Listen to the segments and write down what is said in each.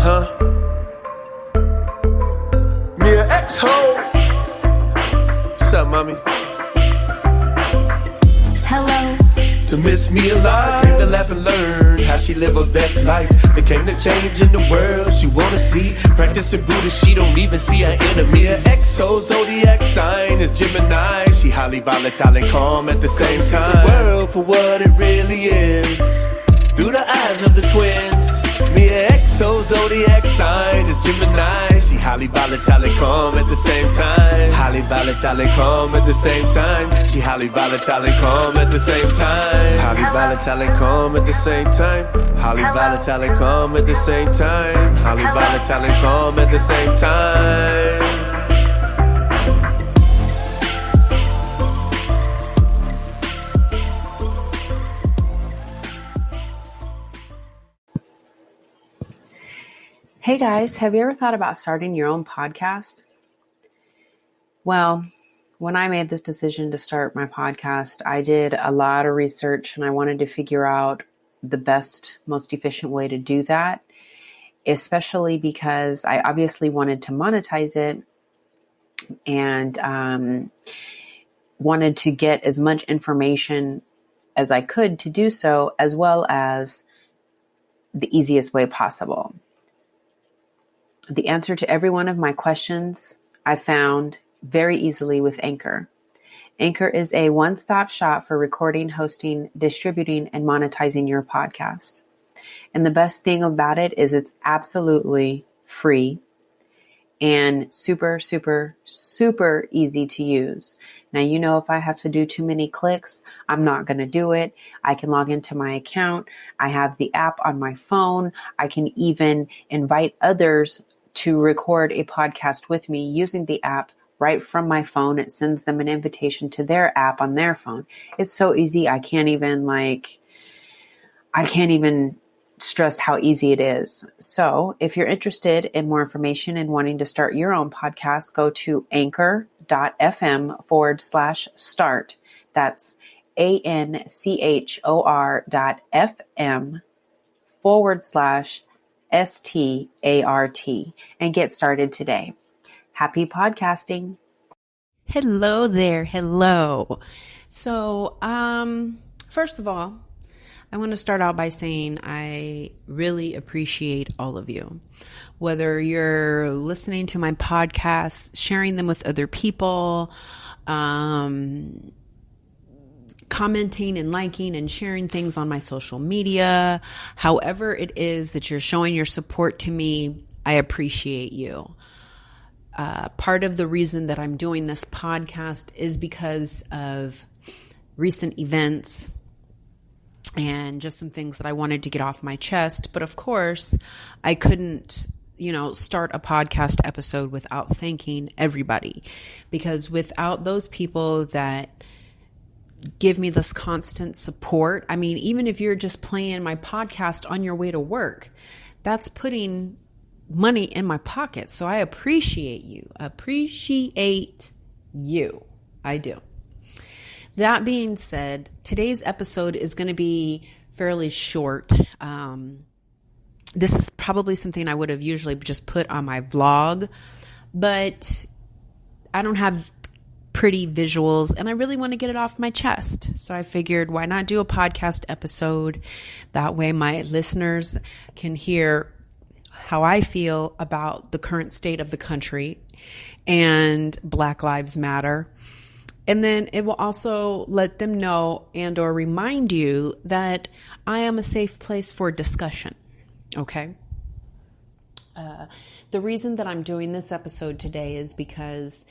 Me an ex-hoe. What's up, mommy? Hello. To miss me a lot, came to laugh and learn how she live her best life. Became the change in the world she wanna see. Practicing Buddha, she don't even see her enemy. Her ex-hoe zodiac sign is Gemini. She highly volatile and calm at the same time. The world for what it really is, through the eyes of the twins. Me an ex-hoe zodiac sign is Gemini. She highly volatile and calm at the same time. Highly volatile and calm at the same time. She highly volatile and calm at the same time. Highly volatile and calm at the same time. Highly volatile and calm at the same time. Highly volatile and calm at the same time. Hey guys, have you ever thought about starting your own podcast? Well, when I made this decision to start my podcast, I did a lot of research and I wanted to figure out the best, most efficient way to do that, especially because I obviously wanted to monetize it and wanted to get as much information as I could to do so, as well as the easiest way possible. The answer to every one of my questions I found very easily with Anchor. Anchor is a one-stop shop for recording, hosting, distributing, and monetizing your podcast. And the best thing about it is it's absolutely free and super, super, super easy to use. Now, you know, if I have to do too many clicks, I'm not going to do it. I can log into my account. I have the app on my phone. I can even invite others to record a podcast with me using the app right from my phone. It sends them an invitation to their app on their phone. It's so easy. I can't even stress how easy it is. So if you're interested in more information and wanting to start your own podcast, go to anchor.fm/start. That's ANCHOR.FM/START and get started today. Happy podcasting. Hello there. Hello. So, first of all, I want to start out by saying I really appreciate all of you. Whether you're listening to my podcasts, sharing them with other people, commenting and liking and sharing things on my social media, however it is that you're showing your support to me, I appreciate you. Part of the reason that I'm doing this podcast is because of recent events and just some things that I wanted to get off my chest. But of course, I couldn't, start a podcast episode without thanking everybody, because without those people that give me this constant support, I mean, even if you're just playing my podcast on your way to work, that's putting money in my pocket. So I appreciate you. I do. That being said, today's episode is going to be fairly short. This is probably something I would have usually just put on my vlog, but I don't have pretty visuals and I really want to get it off my chest. So I figured, why not do a podcast episode? That way my listeners can hear how I feel about the current state of the country and Black Lives Matter. And then it will also let them know and or remind you that I am a safe place for discussion. Okay? The reason that I'm doing this episode today is because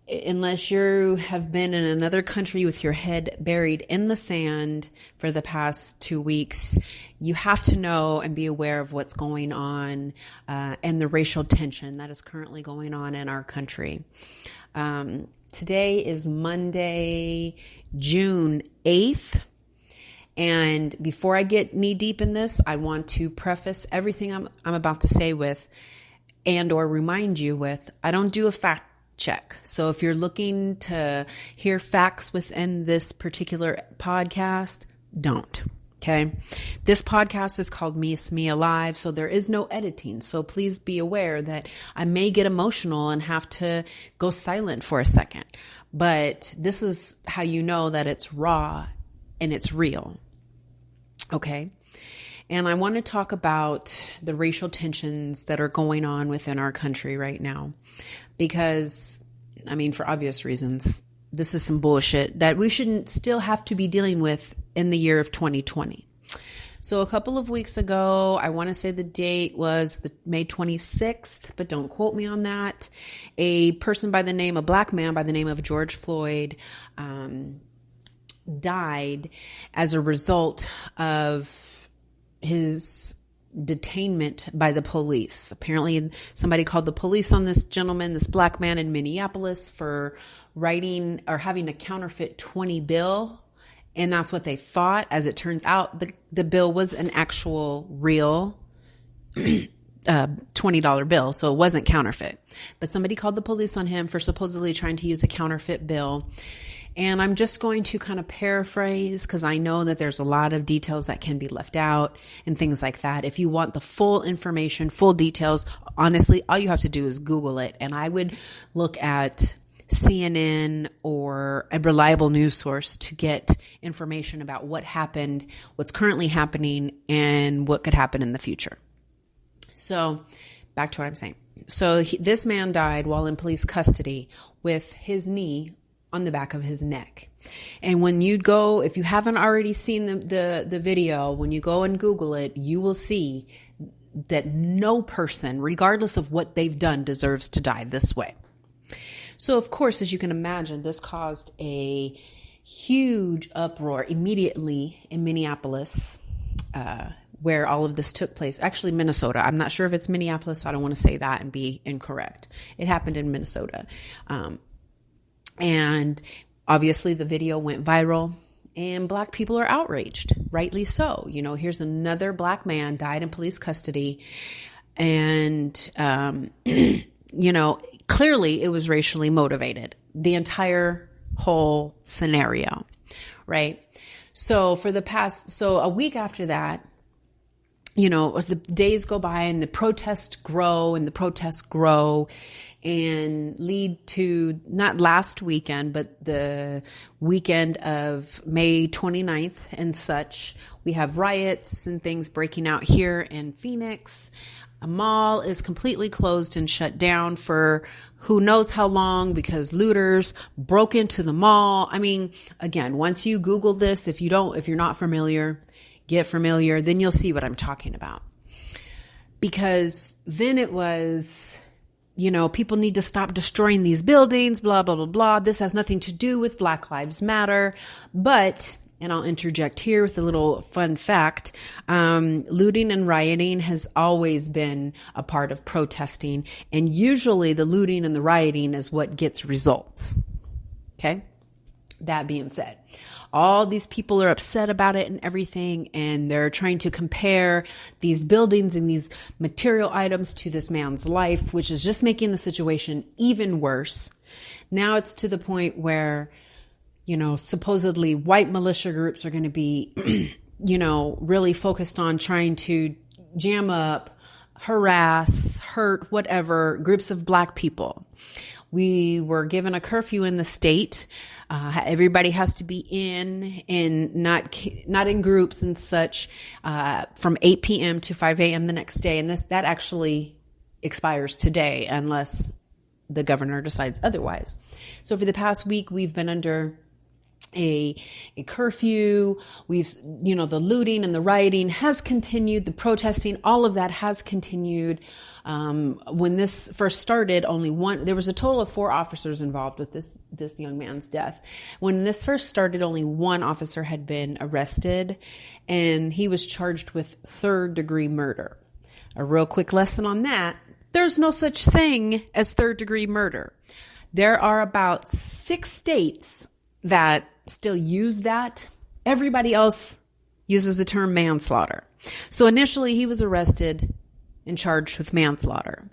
unless you have been in another country with your head buried in the sand for the past 2 weeks, you have to know and be aware of what's going on and the racial tension that is currently going on in our country. Today is Monday, June 8th. And before I get knee deep in this, I want to preface everything I'm about to say with, and or remind you with, I don't do a fact check. So if you're looking to hear facts within this particular podcast, don't. Okay. This podcast is called Miss Me Alive, so there is no editing. So please be aware that I may get emotional and have to go silent for a second. But this is how you know that it's raw and it's real. Okay. And I want to talk about the racial tensions that are going on within our country right now. Because, I mean, for obvious reasons, this is some bullshit that we shouldn't still have to be dealing with in the year of 2020. So a couple of weeks ago, I want to say the date was the May 26th, but don't quote me on that. A black man by the name of George Floyd, died as a result of his detainment by the police. Apparently somebody called the police on this gentleman, this black man in Minneapolis, for writing or having a counterfeit 20 bill. And that's what they thought. As it turns out, the bill was an actual real $20 bill. So it wasn't counterfeit. But somebody called the police on him for supposedly trying to use a counterfeit bill. And I'm just going to kind of paraphrase because I know that there's a lot of details that can be left out and things like that. If you want the full information, full details, honestly, all you have to do is Google it. And I would look at CNN or a reliable news source to get information about what happened, what's currently happening, and what could happen in the future. So back to what I'm saying. So this man died while in police custody with his knee on the back of his neck. And when you go, if you haven't already seen the video, when you go and Google it, you will see that no person, regardless of what they've done, deserves to die this way. So, of course, as you can imagine, this caused a huge uproar immediately in Minneapolis, where all of this took place. Actually, Minnesota. I'm not sure if it's Minneapolis, so I don't want to say that and be incorrect. It happened in Minnesota. And obviously the video went viral and black people are outraged, rightly so. You know, here's another black man died in police custody. And, you know, clearly it was racially motivated, the entire whole scenario, right? So a week after that, you know, the days go by and the protests grow and lead to not last weekend, but the weekend of May 29th and such. We have riots and things breaking out here in Phoenix. A mall is completely closed and shut down for who knows how long because looters broke into the mall. I mean, again, once you Google this, if you're not familiar, get familiar, then you'll see what I'm talking about. Because then it was, you know, people need to stop destroying these buildings, blah, blah, blah, blah. This has nothing to do with Black Lives Matter. But, and I'll interject here with a little fun fact, looting and rioting has always been a part of protesting. And usually the looting and the rioting is what gets results. Okay? That being said, all these people are upset about it and everything, and they're trying to compare these buildings and these material items to this man's life, which is just making the situation even worse. Now it's to the point where, you know, supposedly white militia groups are going to be, you know, really focused on trying to jam up, harass, hurt, whatever, groups of black people. We were given a curfew in the state. Everybody has to be in not in groups and such, from 8 p.m. to 5 a.m. the next day. And that actually expires today unless the governor decides otherwise. So for the past week, we've been under a curfew. The looting and the rioting has continued, the protesting, all of that has continued. When this first started, there was a total of 4 officers involved with this young man's death. When this first started, only 1 officer had been arrested, and he was charged with 3rd-degree murder. A real quick lesson on that: there's no such thing as 3rd-degree murder. There are about 6 states that still use that. Everybody else uses the term manslaughter. So initially, he was arrested and charged with manslaughter.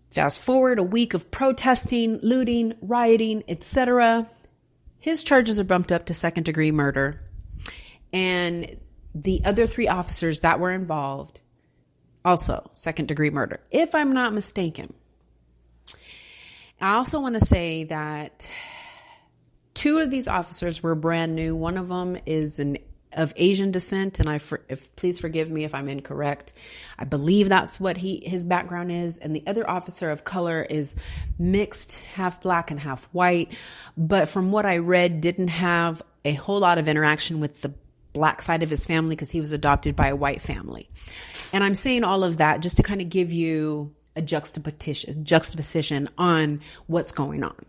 Fast forward a week of protesting, looting, rioting, etc. His charges are bumped up to 2nd-degree murder. And the other 3 officers that were involved, also second-degree murder, if I'm not mistaken. I also want to say that 2 of these officers were brand new. One of them is of Asian descent, and please forgive me if I'm incorrect. I believe that's what his background is. And the other officer of color is mixed, half black and half white. But from what I read, didn't have a whole lot of interaction with the black side of his family because he was adopted by a white family. And I'm saying all of that just to kind of give you a juxtaposition on what's going on.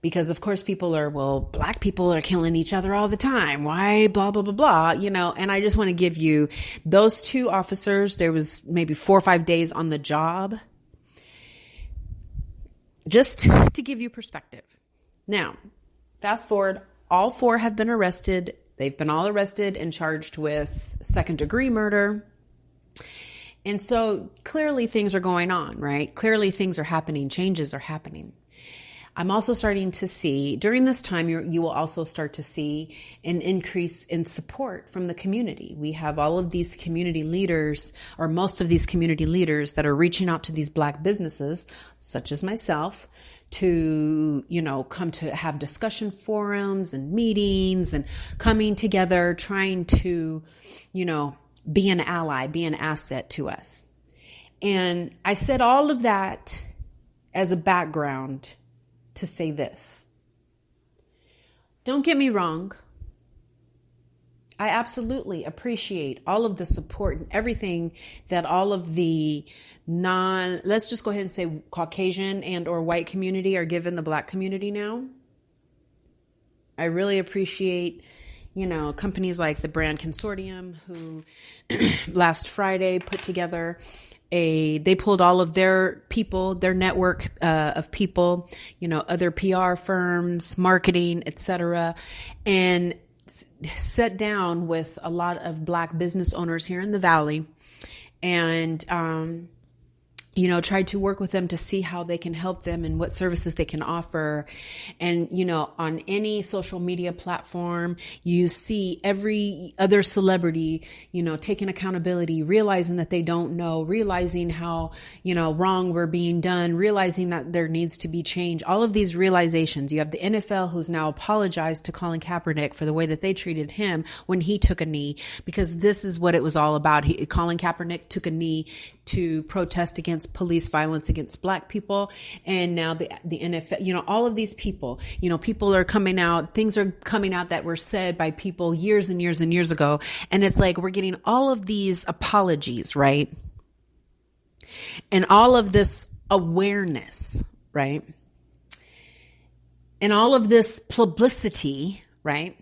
Because of course people are, well, black people are killing each other all the time. Why? Blah, blah, blah, blah, and I just want to give you those 2 officers. There was maybe 4 or 5 days on the job, just to give you perspective. Now, fast forward, all 4 have been arrested. They've been all arrested and charged with second-degree murder. And so clearly things are going on, right? Clearly things are happening. Changes are happening. I'm also starting to see, during this time, you will also start to see an increase in support from the community. We have all of these community leaders, or most of these community leaders, that are reaching out to these black businesses, such as myself, to, come to have discussion forums and meetings and coming together, trying to, be an ally, be an asset to us. And I said all of that as a background to say this. Don't get me wrong. I absolutely appreciate all of the support and everything that all of the let's just go ahead and say Caucasian and or white community are giving the black community now. I really appreciate, companies like the Brand Consortium, who last Friday put together they pulled all of their people, their network of people, other PR firms, marketing, etc., and sat down with a lot of black business owners here in the Valley and tried to work with them to see how they can help them and what services they can offer. And, on any social media platform, you see every other celebrity, taking accountability, realizing that they don't know, realizing how, wrong we're being done, realizing that there needs to be change. All of these realizations. You have the NFL, who's now apologized to Colin Kaepernick for the way that they treated him when he took a knee, because this is what it was all about. Colin Kaepernick took a knee to protest against police violence against black people. And now the NFL, all of these people, people are coming out, things are coming out that were said by people years and years and years ago. And it's like, we're getting all of these apologies, right? And all of this awareness, right? And all of this publicity, right?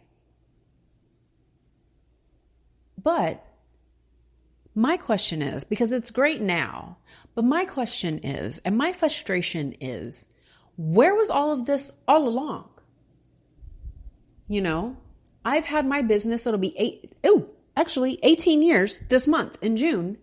But my question is, because it's great now, but my question is, and my frustration is, where was all of this all along? I've had my business, it'll be 18 years this month in June.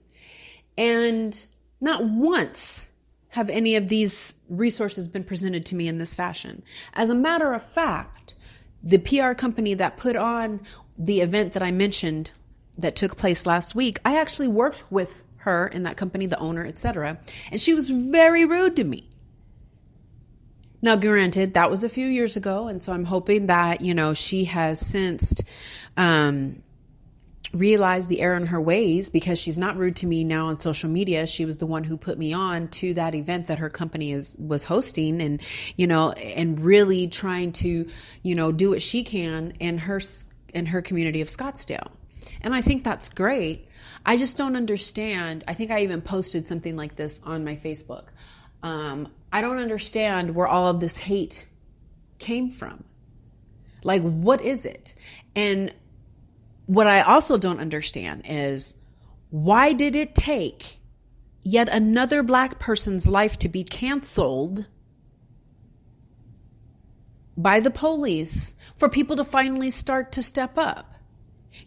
And not once have any of these resources been presented to me in this fashion. As a matter of fact, the PR company that put on the event that I mentioned that took place last week, I actually worked with her in that company, the owner, etc. And she was very rude to me. Now, granted, that was a few years ago. And so I'm hoping that, she has since realized the error in her ways, because she's not rude to me now on social media. She was the one who put me on to that event that her company was hosting, and, and really trying to, do what she can in her community of Scottsdale. And I think that's great. I just don't understand. I think I even posted something like this on my Facebook. I don't understand where all of this hate came from. Like, what is it? And what I also don't understand is, why did it take yet another black person's life to be canceled by the police for people to finally start to step up?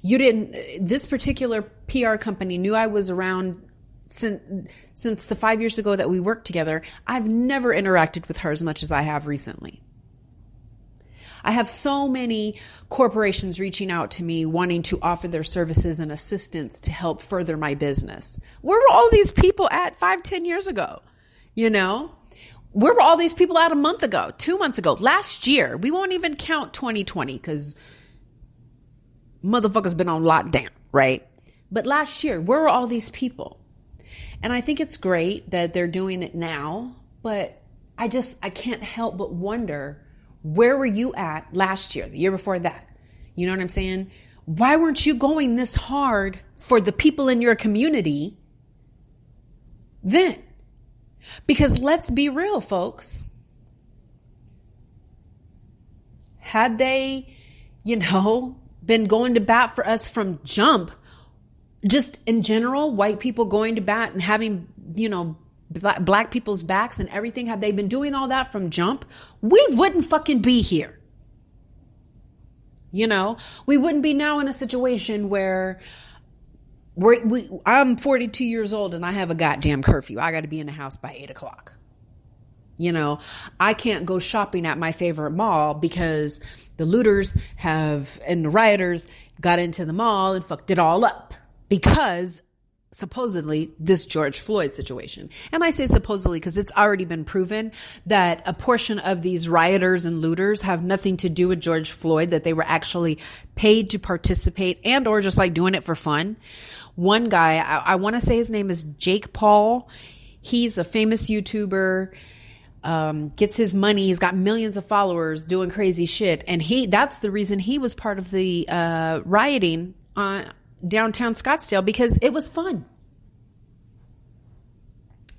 This particular PR company knew I was around since the 5 years ago that we worked together. I've never interacted with her as much as I have recently. I have so many corporations reaching out to me wanting to offer their services and assistance to help further my business. Where were all these people at 5-10 years ago? You know, where were all these people at a month ago, 2 months ago, last year? We won't even count 2020 because motherfuckers been on lockdown, right? But last year, where were all these people? And I think it's great that they're doing it now, but I can't help but wonder, where were you at last year, the year before that? You know what I'm saying? Why weren't you going this hard for the people in your community then? Because let's be real, folks. Had they, been going to bat for us from jump, just in general, white people going to bat and having, black people's backs and everything, had they been doing all that from jump, we wouldn't fucking be here. We wouldn't be now in a situation where I'm 42 years old and I have a goddamn curfew. I got to be in the house by 8:00. I can't go shopping at my favorite mall because the looters and the rioters got into the mall and fucked it all up because supposedly this George Floyd situation. And I say supposedly because it's already been proven that a portion of these rioters and looters have nothing to do with George Floyd, that they were actually paid to participate and or just like doing it for fun. One guy, I want to say his name is Jake Paul. He's a famous YouTuber, gets his money. He's got millions of followers doing crazy shit. And that's the reason he was part of the rioting downtown Scottsdale, because it was fun.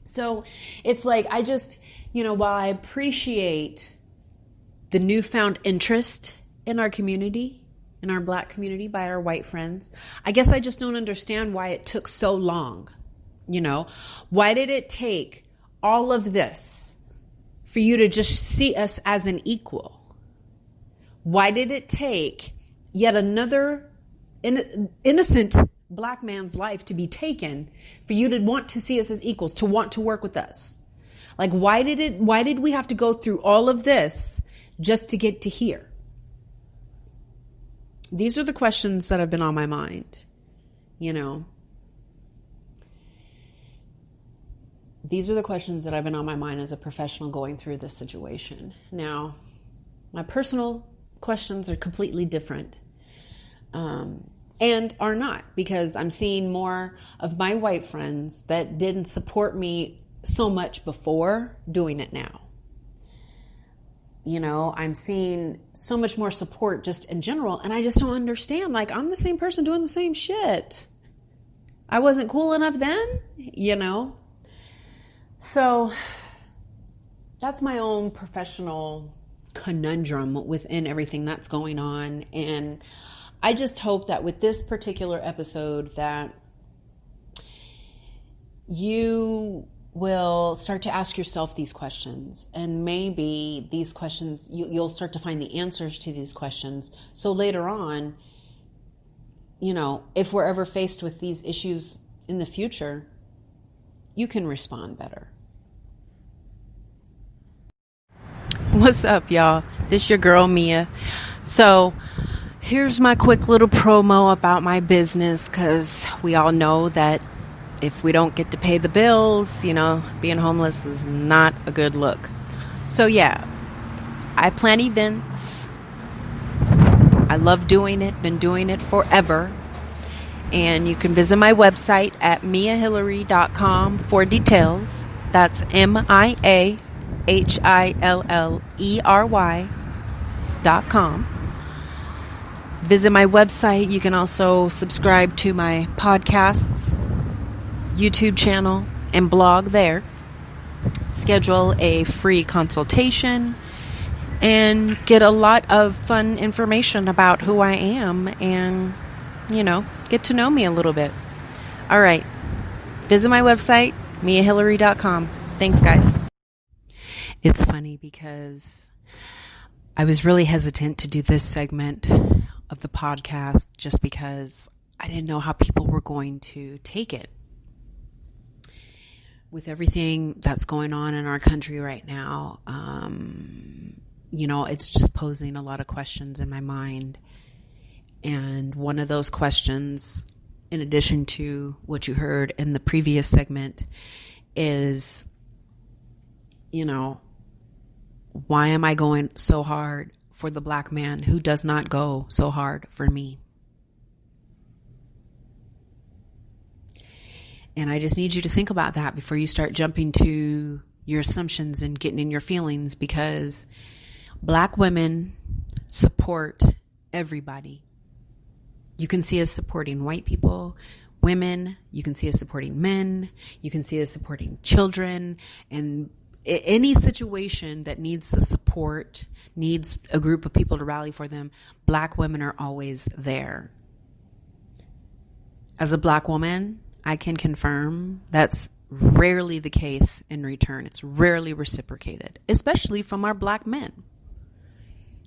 So it's like, I just, while I appreciate the newfound interest in our community, in our Black community by our white friends, I guess I just don't understand why it took so long. Why did it take all of this for you to just see us as an equal? Why did it take yet another innocent Black man's life to be taken for you to want to see us as equals, to want to work with us? Like, why did we have to go through all of this just to get to here? These are the questions that have been on my mind, These are the questions that have been on my mind as a professional going through this situation. Now, my personal questions are completely different. And are not, because I'm seeing more of my white friends that didn't support me so much before doing it now. I'm seeing so much more support just in general, and I just don't understand. Like, I'm the same person doing the same shit. I wasn't cool enough then, So that's my own professional conundrum within everything that's going on. And I just hope that with this particular episode that you will start to ask yourself these questions, and maybe these questions, you'll start to find the answers to these questions. So later on, if we're ever faced with these issues in the future, you can respond better. What's up, y'all? This your girl, Mia. So here's my quick little promo about my business, because we all know that if we don't get to pay the bills, being homeless is not a good look. So yeah, I plan events. I love doing it, been doing it forever. And you can visit my website at miahillery.com for details. That's miahillery.com. Visit my website. You can also subscribe to my podcasts, YouTube channel, and blog there. Schedule a free consultation and get a lot of fun information about who I am and, get to know me a little bit. All right. Visit my website, miahillery.com. Thanks, guys. It's funny because I was really hesitant to do this segment of the podcast just because I didn't know how people were going to take it. With everything that's going on in our country right now, it's just posing a lot of questions in my mind. And one of those questions, in addition to what you heard in the previous segment, is, why am I going so hard for the Black man who does not go so hard for me? And I just need you to think about that before you start jumping to your assumptions and getting in your feelings, because Black women support everybody. You can see us supporting white people, women. You can see us supporting men. You can see us supporting children. And any situation that needs the support, needs a group of people to rally for them, Black women are always there. As a Black woman, I can confirm that's rarely the case in return. It's rarely reciprocated, especially from our Black men.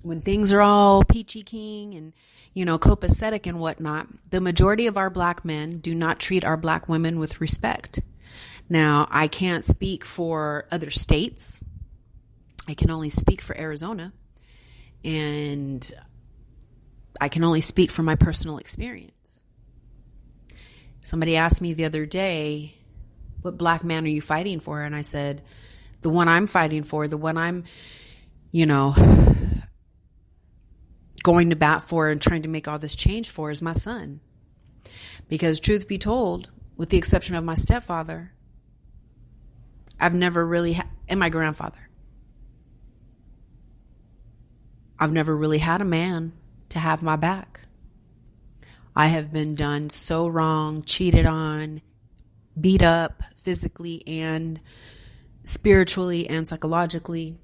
When things are all peachy keen and, copacetic and whatnot, the majority of our Black men do not treat our Black women with respect. Now, I can't speak for other states. I can only speak for Arizona. And I can only speak from my personal experience. Somebody asked me the other day, what Black man are you fighting for? And I said, the one I'm fighting for, the one I'm, going to bat for and trying to make all this change for is my son. Because truth be told, with the exception of my stepfather, I've never really and my grandfather, I've never really had a man to have my back. I have been done so wrong, cheated on, beat up physically and spiritually and psychologically,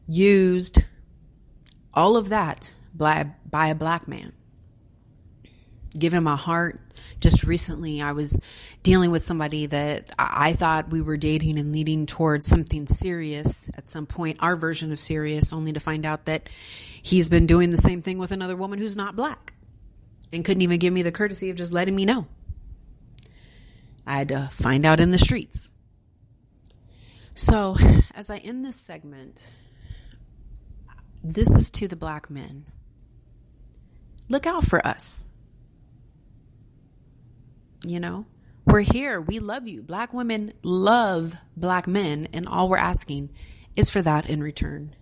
used, all of that by a Black man. Give him my heart. Just recently, I was dealing with somebody that I thought we were dating and leading towards something serious at some point, our version of serious, only to find out that he's been doing the same thing with another woman who's not Black and couldn't even give me the courtesy of just letting me know. I had to find out in the streets. So, as I end this segment, this is to the Black men. Look out for us. We're here. We love you. Black women love Black men. And all we're asking is for that in return.